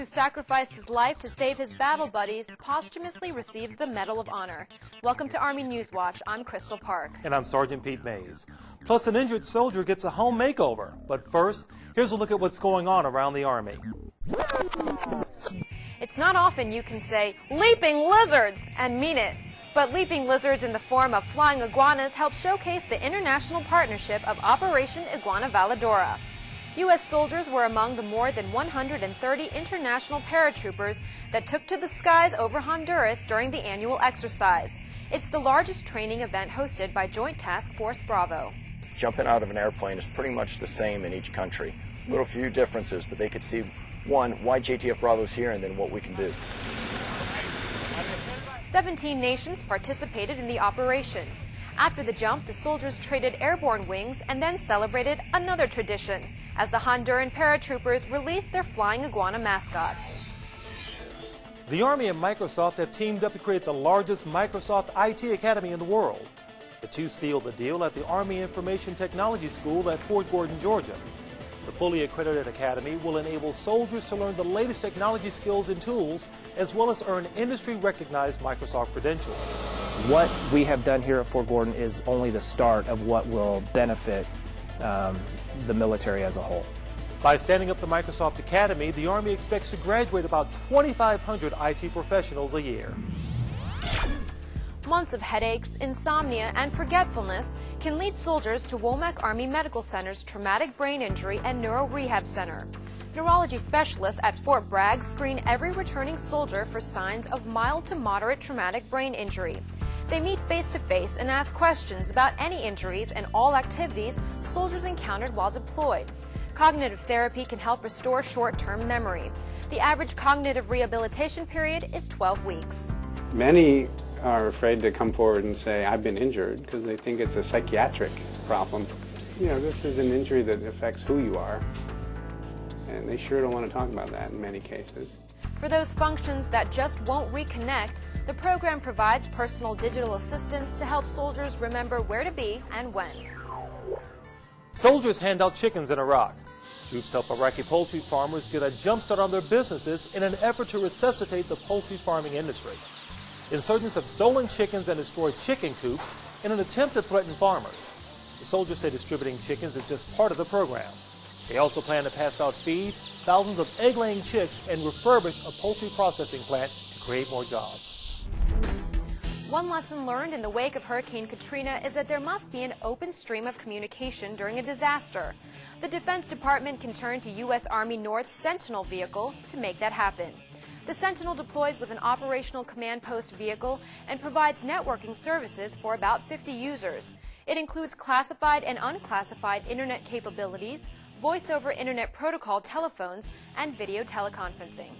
sacrificed his life to save his battle buddies, posthumously receives the Medal of Honor. Welcome to Army Newswatch. I'm Crystal Park. And I'm Sergeant Pete Mays. Plus, an injured soldier gets a home makeover. But first, here's a look at what's going on around the Army. It's not often you can say, "leaping lizards," and mean it. But leaping lizards in the form of flying iguanas help showcase the international partnership of Operation Iguana Valedora. U.S. soldiers were among the more than 130 international paratroopers that took to the skies over Honduras during the annual exercise. It's the largest training event hosted by Joint Task Force Bravo. Jumping out of an airplane is pretty much the same in each country. Little few differences, but they could see, one, why JTF Bravo's here, and then what we can do. 17 nations participated in the operation. After the jump, the soldiers traded airborne wings and then celebrated another tradition as the Honduran paratroopers released their flying iguana mascots. The Army and Microsoft have teamed up to create the largest Microsoft IT Academy in the world. The two sealed the deal at the Army Information Technology School at Fort Gordon, Georgia. The fully accredited academy will enable soldiers to learn the latest technology skills and tools, as well as earn industry-recognized Microsoft credentials. What we have done here at Fort Gordon is only the start of what will benefit the military as a whole. By standing up the Microsoft Academy, the Army expects to graduate about 2,500 IT professionals a year. Months of headaches, insomnia, and forgetfulness can lead soldiers to Womack Army Medical Center's Traumatic Brain Injury and Neuro Rehab Center. Neurology specialists at Fort Bragg screen every returning soldier for signs of mild to moderate traumatic brain injury. They meet face-to-face and ask questions about any injuries and all activities soldiers encountered while deployed. Cognitive therapy can help restore short-term memory. The average cognitive rehabilitation period is 12 weeks. Many are afraid to come forward and say, "I've been injured," because they think it's a psychiatric problem. You know, this is an injury that affects who you are, and they sure don't want to talk about that in many cases. For those functions that just won't reconnect, the program provides personal digital assistance to help soldiers remember where to be and when. Soldiers hand out chickens in Iraq. Troops help Iraqi poultry farmers get a jump start on their businesses in an effort to resuscitate the poultry farming industry. Insurgents have stolen chickens and destroyed chicken coops in an attempt to threaten farmers. The soldiers say distributing chickens is just part of the program. They also plan to pass out feed, thousands of egg-laying chicks, and refurbish a poultry processing plant to create more jobs. One lesson learned in the wake of Hurricane Katrina is that there must be an open stream of communication during a disaster. The Defense Department can turn to U.S. Army North's Sentinel vehicle to make that happen. The Sentinel deploys with an operational command post vehicle and provides networking services for about 50 users. It includes classified and unclassified internet capabilities, voice-over internet protocol telephones, and video teleconferencing.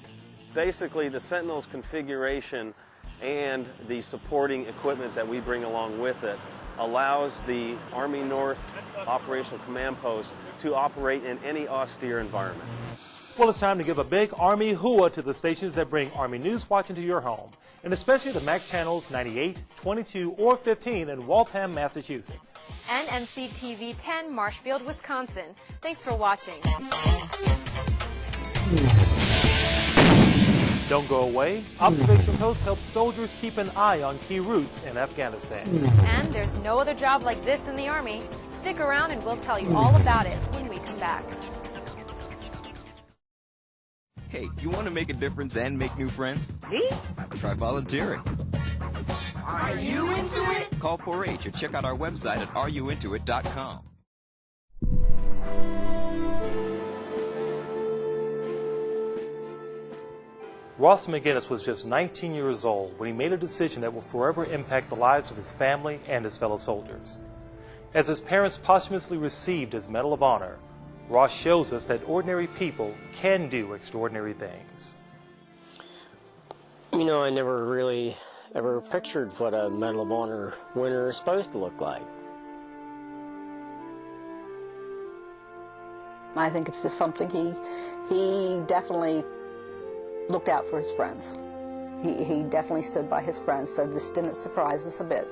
Basically, the Sentinel's configuration and the supporting equipment that we bring along with it allows the Army North Operational Command Post to operate in any austere environment. Well, it's time to give a big Army hooah to the stations that bring Army Newswatch into your home, and especially the MAC channels 98, 22, or 15 in Waltham, Massachusetts. And MCTV 10, Marshfield, Wisconsin. Thanks for watching. Don't go away. Observation Post helps soldiers keep an eye on key routes in Afghanistan. And there's no other job like this in the Army. Stick around and we'll tell you all about it when we come back. Hey, you want to make a difference and make new friends? Me? Try volunteering. Are you into it? Call 4-H or check out our website at areyouintoit.com. Ross McGinnis was just 19 years old when he made a decision that will forever impact the lives of his family and his fellow soldiers. As his parents posthumously received his Medal of Honor, Ross shows us that ordinary people can do extraordinary things. You know, I never really ever pictured what a Medal of Honor winner is supposed to look like. I think it's just something he definitely looked out for his friends. He definitely stood by his friends, so this didn't surprise us a bit.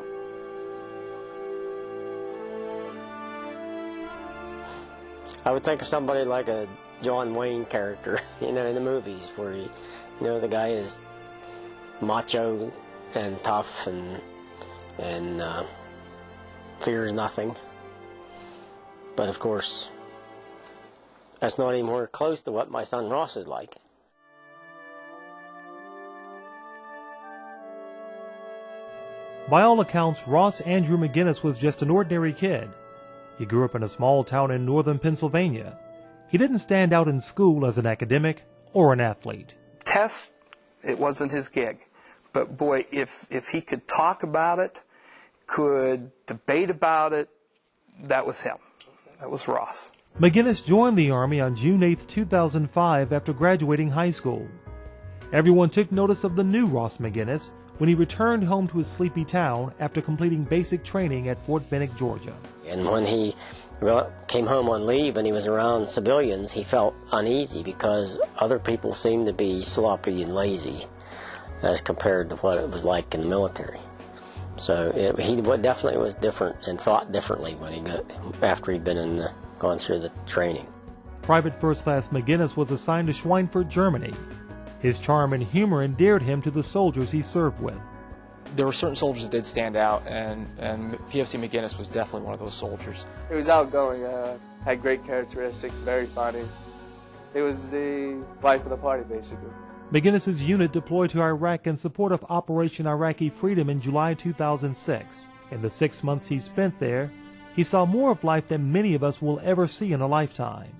I would think of somebody like a John Wayne character, in the movies where the guy is macho and tough and fears nothing. But of course, that's not anywhere close to what my son Ross is like. By all accounts, Ross Andrew McGinnis was just an ordinary kid. He grew up in a small town in northern Pennsylvania. He didn't stand out in school as an academic or an athlete. Tests, it wasn't his gig. But boy, if he could talk about it, could debate about it, that was him. That was Ross. McGinnis joined the Army on June 8, 2005 after graduating high school. Everyone took notice of the new Ross McGinnis when he returned home to his sleepy town after completing basic training at Fort Benning, Georgia. And when he came home on leave and he was around civilians, he felt uneasy because other people seemed to be sloppy and lazy as compared to what it was like in the military. So he definitely was different and thought differently when after he'd been gone through the training. Private First Class McGinnis was assigned to Schweinfurt, Germany. His charm and humor endeared him to the soldiers he served with. There were certain soldiers that did stand out, and PFC McGinnis was definitely one of those soldiers. He was outgoing, had great characteristics, very funny. He was the life of the party, basically. McGinnis's unit deployed to Iraq in support of Operation Iraqi Freedom in July 2006. In the 6 months he spent there, he saw more of life than many of us will ever see in a lifetime.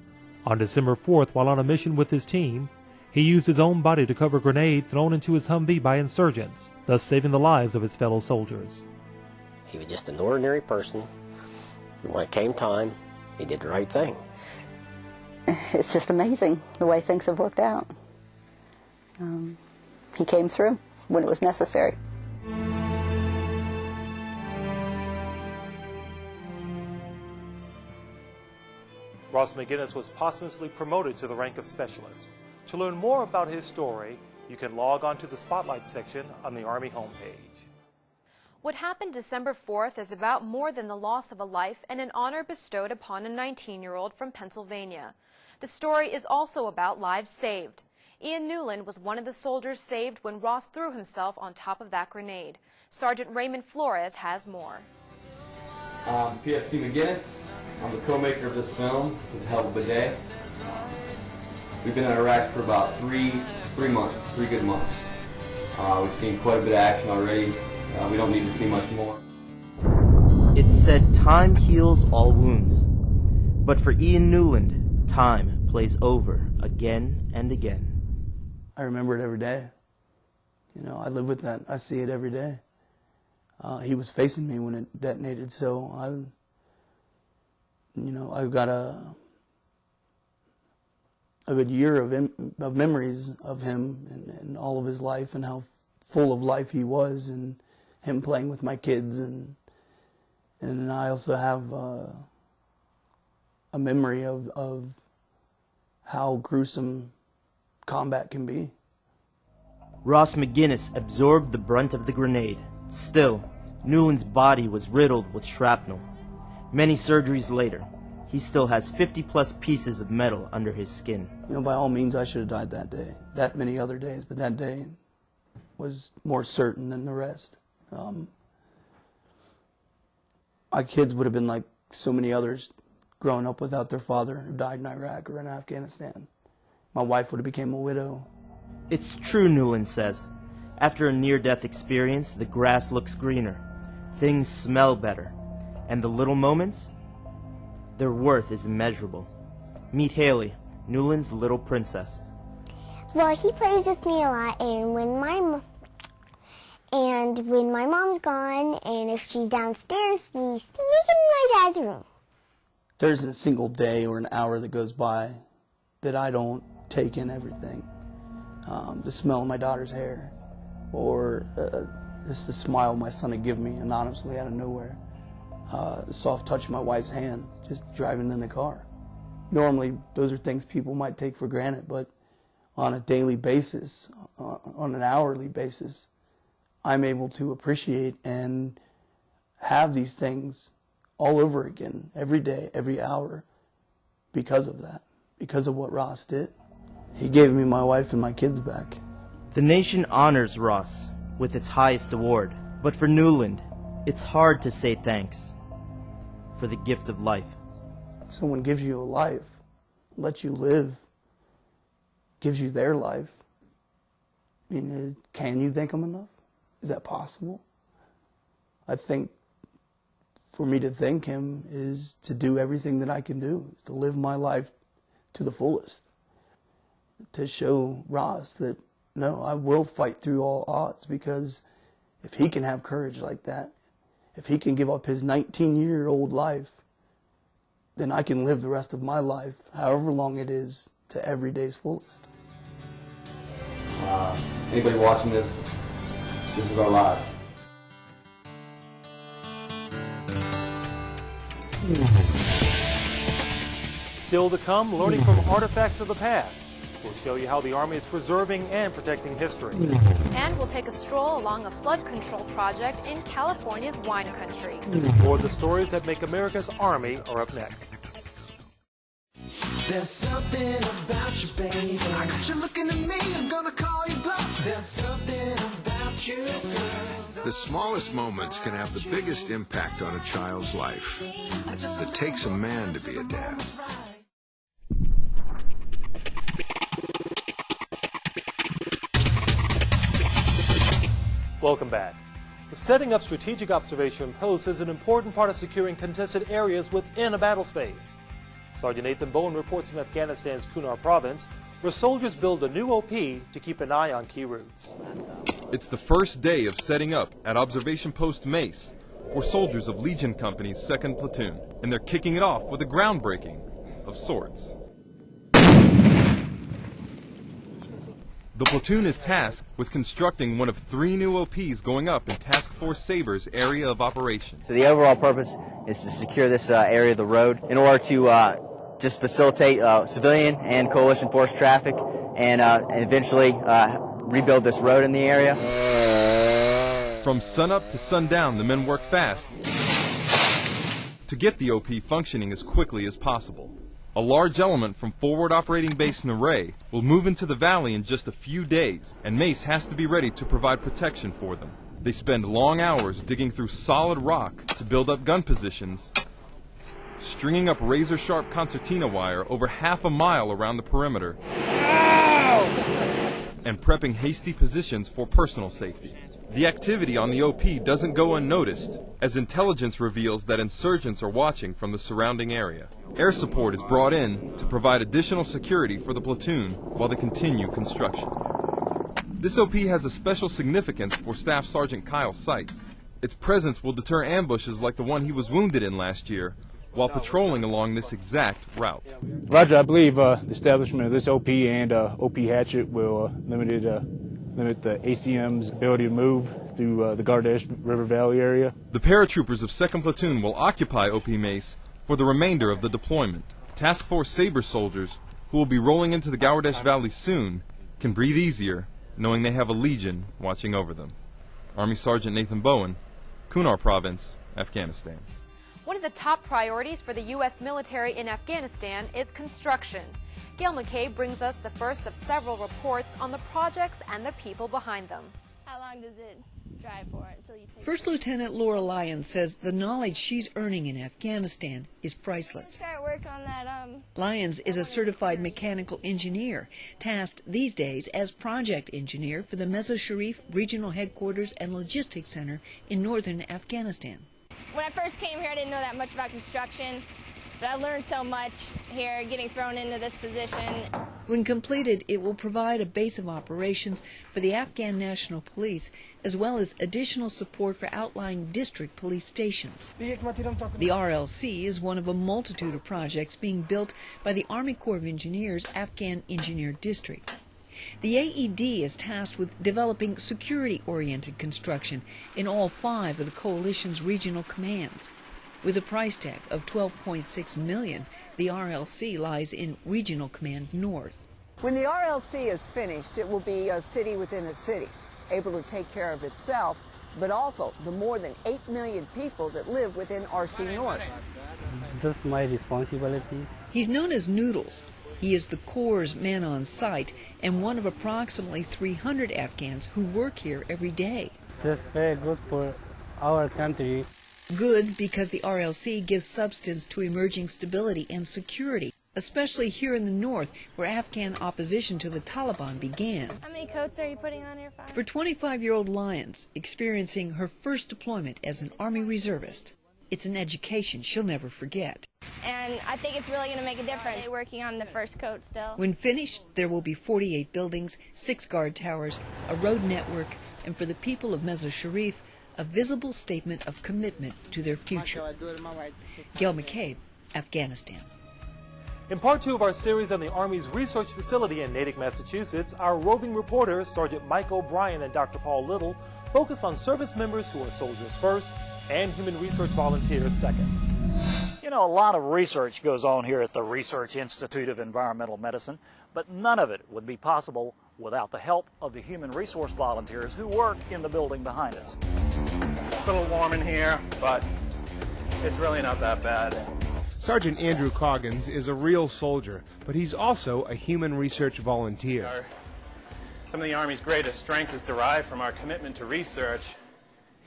On December 4th, while on a mission with his team, he used his own body to cover a grenade thrown into his Humvee by insurgents, thus saving the lives of his fellow soldiers. He was just an ordinary person. When it came time, he did the right thing. It's just amazing the way things have worked out. He came through when it was necessary. Ross McGinnis was posthumously promoted to the rank of specialist. To learn more about his story, you can log on to the Spotlight section on the Army homepage. What happened December 4th is about more than the loss of a life and an honor bestowed upon a 19-year-old from Pennsylvania. The story is also about lives saved. Ian Newland was one of the soldiers saved when Ross threw himself on top of that grenade. Sergeant Raymond Flores has more. PFC McGinnis. I'm the co-maker of this film. It's a hell of a day. We've been in Iraq for about three months, 3 good months. We've seen quite a bit of action already. We don't need to see much more. It's said time heals all wounds. But for Ian Newland, time plays over again and again. I remember it every day. I live with that. I see it every day. He was facing me when it detonated, so I've got a good year of memories of him and all of his life and how full of life he was, and him playing with my kids, and I also have a memory of how gruesome combat can be. Ross McGinnis absorbed the brunt of the grenade. Still, Newland's body was riddled with shrapnel. Many surgeries later, he still has 50-plus pieces of metal under his skin. By all means, I should have died that day. That many other days, but that day was more certain than the rest. My kids would have been like so many others growing up without their father who died in Iraq or in Afghanistan. My wife would have become a widow. It's true, Newland says. After a near-death experience, the grass looks greener, things smell better, and the little moments, their worth is immeasurable. Meet Haley, Newland's little princess. Well, he plays with me a lot, and when my mom's gone, and if she's downstairs, we sneak in my dad's room. There isn't a single day or an hour that goes by that I don't take in everything. The smell of my daughter's hair, or just the smile my son would give me anonymously out of nowhere. The soft touch of my wife's hand, just driving in the car. Normally, those are things people might take for granted, but on a daily basis, on an hourly basis, I'm able to appreciate and have these things all over again, every day, every hour, because of that. because of what Ross did. He gave me my wife and my kids back. The nation honors Ross with its highest award, but for Newland, it's hard to say thanks for the gift of life. Someone gives you a life, lets you live, gives you their life. I mean, can you thank them enough? Is that possible? I think for me to thank him is to do everything that I can do, to live my life to the fullest, to show Ross that, no, I will fight through all odds, because if he can have courage like that, if he can give up his 19-year-old life, then I can live the rest of my life, however long it is, to every day's fullest. Anybody watching this is our lives. Still to come, learning from artifacts of the past. We'll show you how the Army is preserving and protecting history. And we'll take a stroll along a flood control project in California's wine country. More of the stories that make America's Army are up next. There's something about you, baby. I got you looking at me, I'm gonna call you bluff. There's something about you, girl. The smallest moments can have the biggest impact on a child's life. It takes a man to be a dad. Welcome back. Setting up strategic observation posts is an important part of securing contested areas within a battle space. Sergeant Nathan Bowen reports from Afghanistan's Kunar province, where soldiers build a new OP to keep an eye on key routes. It's the first day of setting up at Observation Post Mace for soldiers of Legion Company's 2nd Platoon, and they're kicking it off with a groundbreaking of sorts. The platoon is tasked with constructing one of 3 new OPs going up in Task Force Saber's area of operations. So the overall purpose is to secure this area of the road in order to just facilitate civilian and coalition force traffic and eventually rebuild this road in the area. From sunup to sundown, the men work fast to get the OP functioning as quickly as possible. A large element from Forward Operating Base Naray will move into the valley in just a few days, and Mace has to be ready to provide protection for them. They spend long hours digging through solid rock to build up gun positions, stringing up razor-sharp concertina wire over half a mile around the perimeter, and prepping hasty positions for personal safety. The activity on the OP doesn't go unnoticed, as intelligence reveals that insurgents are watching from the surrounding area. Air support is brought in to provide additional security for the platoon while they continue construction. This OP has a special significance for Staff Sergeant Kyle Seitz. Its presence will deter ambushes like the one he was wounded in last year while patrolling along this exact route. Roger, I believe the establishment of this OP and OP Hatchet will limit the ACM's ability to move through the Gardash River Valley area. The paratroopers of 2nd Platoon will occupy OP Mace for the remainder of the deployment. Task Force Saber soldiers, who will be rolling into the Gardash Valley soon, can breathe easier knowing they have a Legion watching over them. Army Sergeant Nathan Bowen, Kunar Province, Afghanistan. One of the top priorities for the U.S. military in Afghanistan is construction. Gail McKay brings us the first of several reports on the projects and the people behind them. How long does it drive for until you take First Lieutenant Laura Lyons says the knowledge she's earning in Afghanistan is priceless. Start work on that, Lyons is a certified mechanical engineer, tasked these days as project engineer for the Mezza Sharif Regional Headquarters and Logistics Center in northern Afghanistan. When I first came here, I didn't know that much about construction, but I learned so much here getting thrown into this position. When completed, it will provide a base of operations for the Afghan National Police, as well as additional support for outlying district police stations. The RLC is one of a multitude of projects being built by the Army Corps of Engineers Afghan Engineer District. The AED is tasked with developing security-oriented construction in all 5 of the coalition's regional commands. With a price tag of $12.6 million, the RLC lies in Regional Command North. When the RLC is finished, it will be a city within a city, able to take care of itself, but also the more than 8 million people that live within RC North. This is my responsibility. He's known as Noodles. He is the Corps' man on site and one of approximately 300 Afghans who work here every day. That's very good for our country. Good because the RLC gives substance to emerging stability and security, especially here in the north, where Afghan opposition to the Taliban began. How many coats are you putting on here? For 25-year-old Lyons, experiencing her first deployment as an Army reservist, it's an education she'll never forget. And I think it's really going to make a difference. They're working on the first coat still. When finished, there will be 48 buildings, 6 guard towers, a road network, and for the people of Mezzo Sharif, a visible statement of commitment to their future. Gail McCabe, Afghanistan. In part 2 of our series on the Army's research facility in Natick, Massachusetts, our roving reporters, Sergeant Mike O'Brien and Dr. Paul Little, focus on service members who are soldiers first and human research volunteers second. You know, a lot of research goes on here at the Research Institute of Environmental Medicine, but none of it would be possible without the help of the human resource volunteers who work in the building behind us. It's a little warm in here, but it's really not that bad. Sergeant Andrew Coggins is a real soldier, but he's also a human research volunteer. Some of the Army's greatest strength is derived from our commitment to research.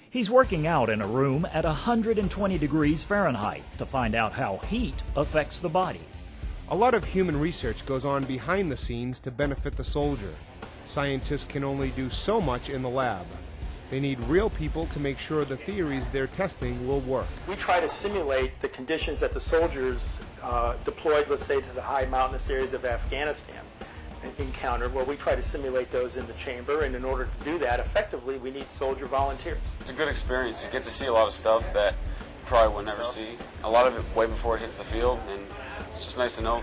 He's working out in a room at 120 degrees Fahrenheit to find out how heat affects the body. A lot of human research goes on behind the scenes to benefit the soldier. Scientists can only do so much in the lab. They need real people to make sure the theories they're testing will work. We try to simulate the conditions that the soldiers deployed, let's say, to the high mountainous areas of Afghanistan encountered, where we try to simulate those in the chamber, and in order to do that effectively, we need soldier volunteers. It's a good experience. You get to see a lot of stuff that you probably will never see. A lot of it way before it hits the field, and it's just nice to know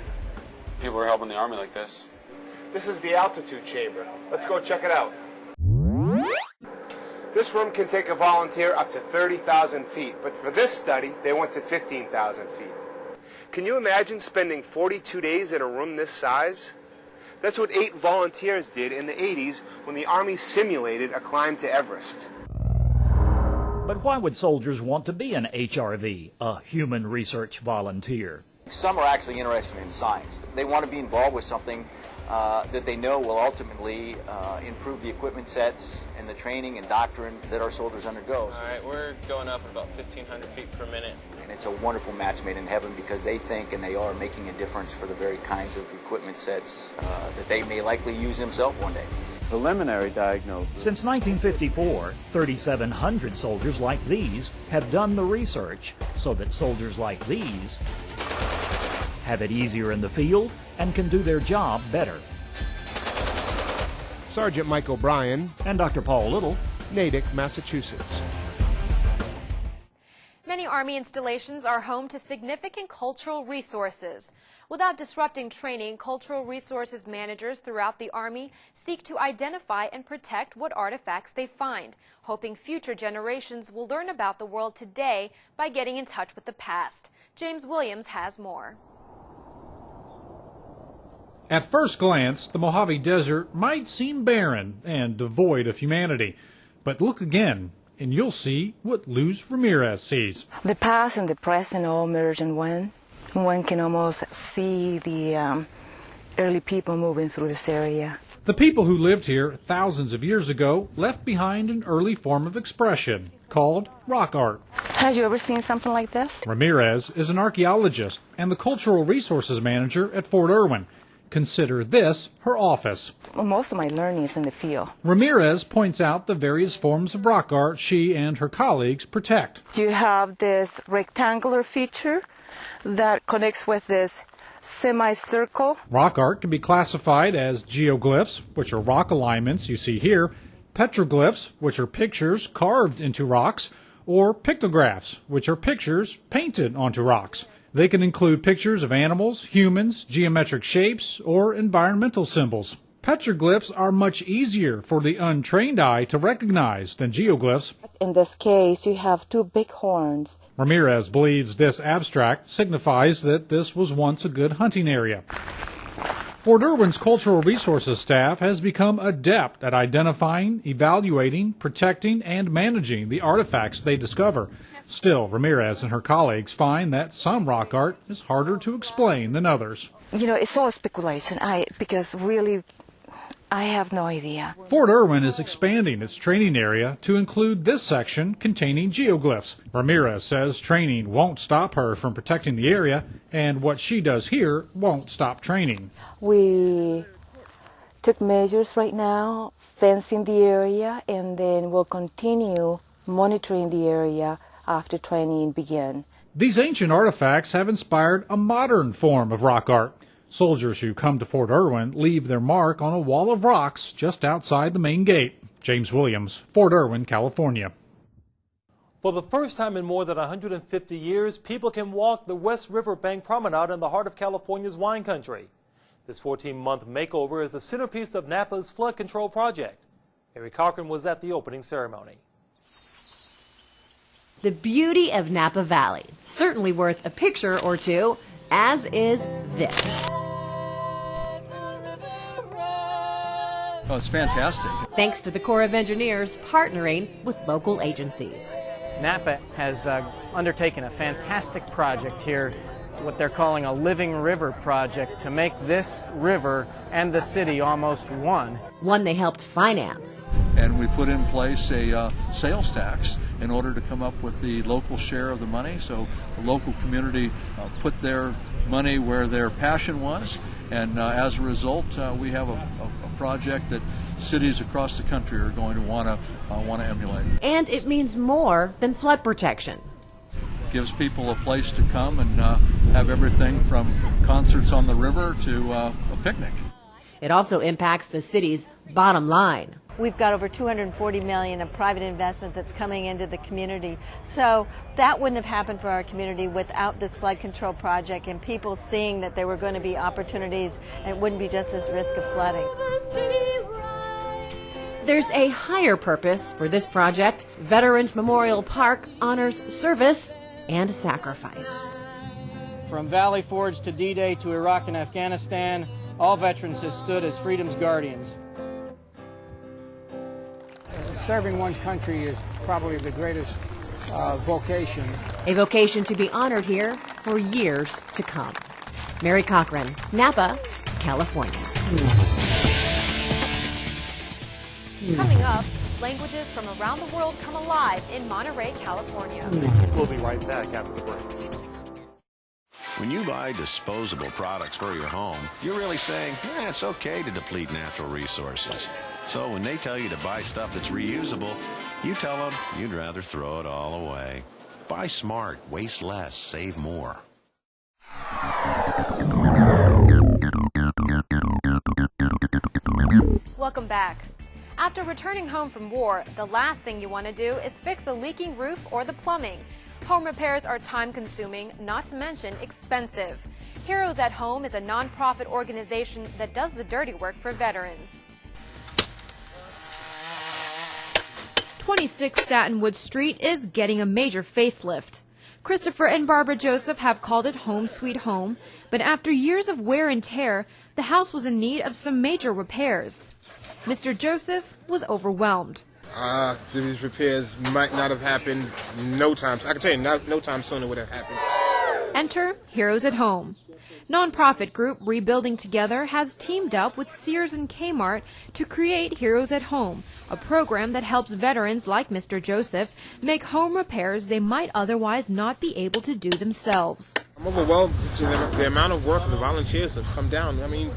people are helping the Army like this. This is the altitude chamber. Let's go check it out. This room can take a volunteer up to 30,000 feet, but for this study, they went to 15,000 feet. Can you imagine spending 42 days in a room this size? That's what 8 volunteers did in the 80s when the Army simulated a climb to Everest. But why would soldiers want to be an HRV, a human research volunteer? Some are actually interested in science. They want to be involved with something that they know will ultimately improve the equipment sets and the training and doctrine that our soldiers undergo. All right, we're going up at about 1,500 feet per minute. And it's a wonderful match made in heaven because they think and they are making a difference for the very kinds of equipment sets that they may likely use themselves one day. Preliminary diagnosis. Since 1954, 3,700 soldiers like these have done the research so that soldiers like these have it easier in the field and can do their job better. Sergeant Mike O'Brien and Dr. Paul Little, Natick, Massachusetts. Many Army installations are home to significant cultural resources. Without disrupting training, cultural resources managers throughout the Army seek to identify and protect what artifacts they find, hoping future generations will learn about the world today by getting in touch with the past. James Williams has more. At first glance, the Mojave Desert might seem barren and devoid of humanity. But look again, and you'll see what Luz Ramirez sees. The past and the present all merge in one. One can almost see the early people moving through this area. The people who lived here thousands of years ago left behind an early form of expression called rock art. Have you ever seen something like this? Ramirez is an archaeologist and the cultural resources manager at Fort Irwin. Consider this her office. Well, most of my learning is in the field. Ramirez points out the various forms of rock art she and her colleagues protect. You have this rectangular feature that connects with this semicircle. Rock art can be classified as geoglyphs, which are rock alignments you see here, petroglyphs, which are pictures carved into rocks, or pictographs, which are pictures painted onto rocks. They can include pictures of animals, humans, geometric shapes, or environmental symbols. Petroglyphs are much easier for the untrained eye to recognize than geoglyphs. In this case, you have 2 big horns. Ramirez believes this abstract signifies that this was once a good hunting area. Fort Irwin's Cultural Resources staff has become adept at identifying, evaluating, protecting, and managing the artifacts they discover. Still, Ramirez and her colleagues find that some rock art is harder to explain than others. You know, it's all speculation, because really, I have no idea. Fort Irwin is expanding its training area to include this section containing geoglyphs. Ramirez says training won't stop her from protecting the area, and what she does here won't stop training. We took measures right now, fencing the area, and then we'll continue monitoring the area after training begins. These ancient artifacts have inspired a modern form of rock art. Soldiers who come to Fort Irwin leave their mark on a wall of rocks just outside the main gate. James Williams, Fort Irwin, California. For the first time in more than 150 years, people can walk the West Riverbank Promenade in the heart of California's wine country. This 14-month makeover is the centerpiece of Napa's flood control project. Mary Cochran was at the opening ceremony. The beauty of Napa Valley, certainly worth a picture or two, as is this. Oh, it's fantastic. Thanks to the Corps of Engineers partnering with local agencies. Napa has undertaken a fantastic project here, what they're calling a living river project, to make this river and the city almost one. One they helped finance. And we put in place a sales tax in order to come up with the local share of the money. So the local community put their money where their passion was, and as a result, we have a project that cities across the country are going to want to emulate. And it means more than flood protection. Gives people a place to come and have everything from concerts on the river to a picnic. It also impacts the city's bottom line. We've got over $240 million of private investment that's coming into the community. So that wouldn't have happened for our community without this flood control project and people seeing that there were going to be opportunities and it wouldn't be just this risk of flooding. There's a higher purpose for this project. Veterans Memorial Park honors service and sacrifice. From Valley Forge to D-Day to Iraq and Afghanistan, all veterans have stood as freedom's guardians. Serving one's country is probably the greatest vocation. A vocation to be honored here for years to come. Mary Cochran, Napa, California. Coming up, languages from around the world come alive in Monterey, California. We'll be right back after the break. When you buy disposable products for your home, you're really saying, it's okay to deplete natural resources. So when they tell you to buy stuff that's reusable, you tell them you'd rather throw it all away. Buy smart, waste less, save more. Welcome back. After returning home from war, the last thing you want to do is fix a leaking roof or the plumbing. Home repairs are time-consuming, not to mention expensive. Heroes at Home is a non-profit organization that does the dirty work for veterans. 26 Satinwood Street is getting a major facelift. Christopher and Barbara Joseph have called it Home Sweet Home, but after years of wear and tear, the house was in need of some major repairs. Mr. Joseph was overwhelmed. These repairs might not have happened no time. I can tell you, no time sooner would have happened. Enter Heroes at Home. Nonprofit group Rebuilding Together has teamed up with Sears and Kmart to create Heroes at Home, a program that helps veterans like Mr. Joseph make home repairs they might otherwise not be able to do themselves. I'm overwhelmed to the amount of work the volunteers have come down. I mean,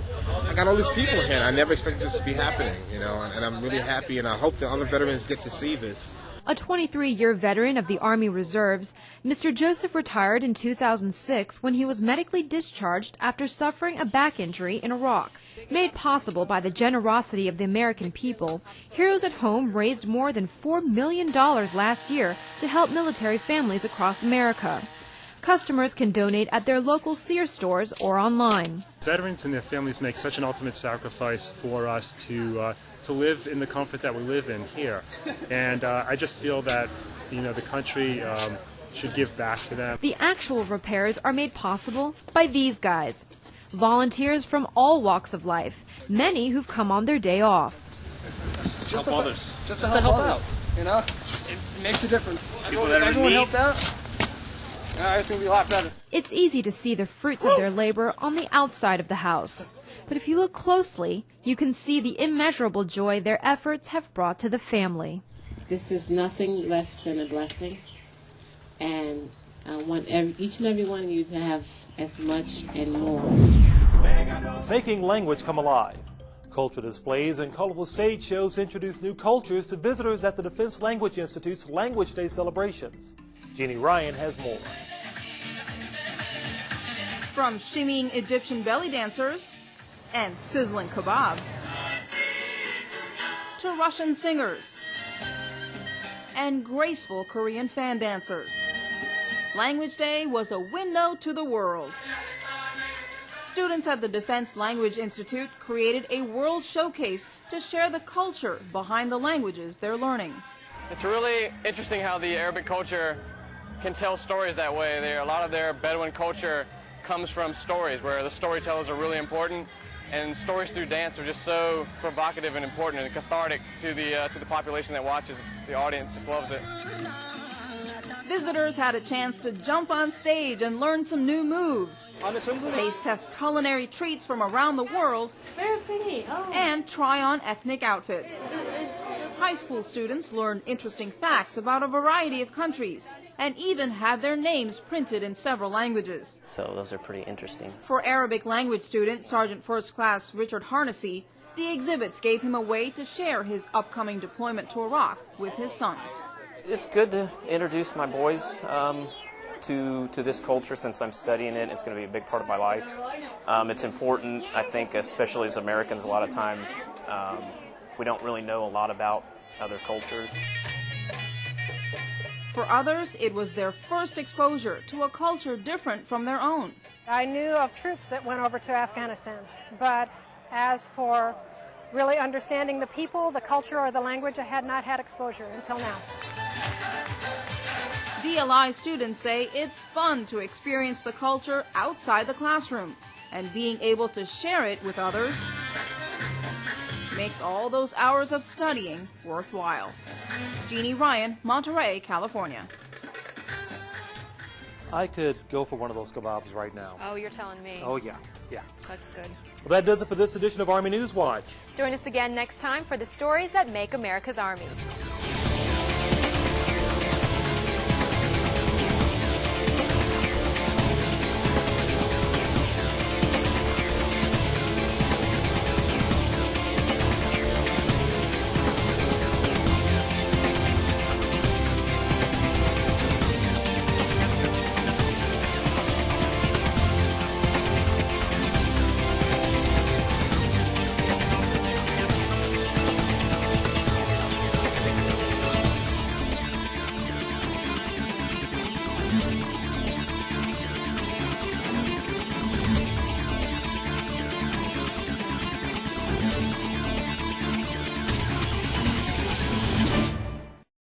I got all these people here, and I never expected this to be happening, and I'm really happy, and I hope that other veterans get to see this. A 23-year veteran of the Army Reserves, Mr. Joseph retired in 2006 when he was medically discharged after suffering a back injury in Iraq. Made possible by the generosity of the American people, Heroes at Home raised more than $4 million last year to help military families across America. Customers can donate at their local Sears stores or online. Veterans and their families make such an ultimate sacrifice for us to live in the comfort that we live in here. And I just feel that, the country should give back to them. The actual repairs are made possible by these guys. volunteers from all walks of life, many who've come on their day off. Just help others. Just to help out, you know? It makes a difference. Everyone helped out, everything will be a lot better. It's easy to see the fruits of their labor on the outside of the house. But if you look closely, you can see the immeasurable joy their efforts have brought to the family. This is nothing less than a blessing, and I want each and every one of you to have as much and more. Making language come alive. Culture displays and colorful stage shows introduce new cultures to visitors at the Defense Language Institute's Language Day celebrations. Jeannie Ryan has more. From shimmying Egyptian belly dancers and sizzling kebabs to Russian singers and graceful Korean fan dancers, Language Day was a window to the world. Students at the Defense Language Institute created a world showcase to share the culture behind the languages they're learning. It's really interesting how the Arabic culture can tell stories that way. A lot of their Bedouin culture comes from stories, where the storytellers are really important, and stories through dance are just so provocative and important and cathartic to the population that watches. The audience just loves it. Visitors had a chance to jump on stage and learn some new moves, taste test culinary treats from around the world, Very pretty. Oh. and try on ethnic outfits. High school students learned interesting facts about a variety of countries and even had their names printed in several languages. So those are pretty interesting. For Arabic language student Sergeant First Class Richard Harnessy, the exhibits gave him a way to share his upcoming deployment to Iraq with his sons. It's good to introduce my boys to this culture since I'm studying it. It's going to be a big part of my life. It's important, I think, especially as Americans, a lot of time we don't really know a lot about other cultures. For others, it was their first exposure to a culture different from their own. I knew of troops that went over to Afghanistan, but as for really understanding the people, the culture, or the language, I had not had exposure until now. DLI students say it's fun to experience the culture outside the classroom, and being able to share it with others makes all those hours of studying worthwhile. Jeannie Ryan, Monterey, California. I could go for one of those kebabs right now. Oh, you're telling me. Oh, yeah. That's good. Well, that does it for this edition of Army Newswatch. Join us again next time for the stories that make America's Army.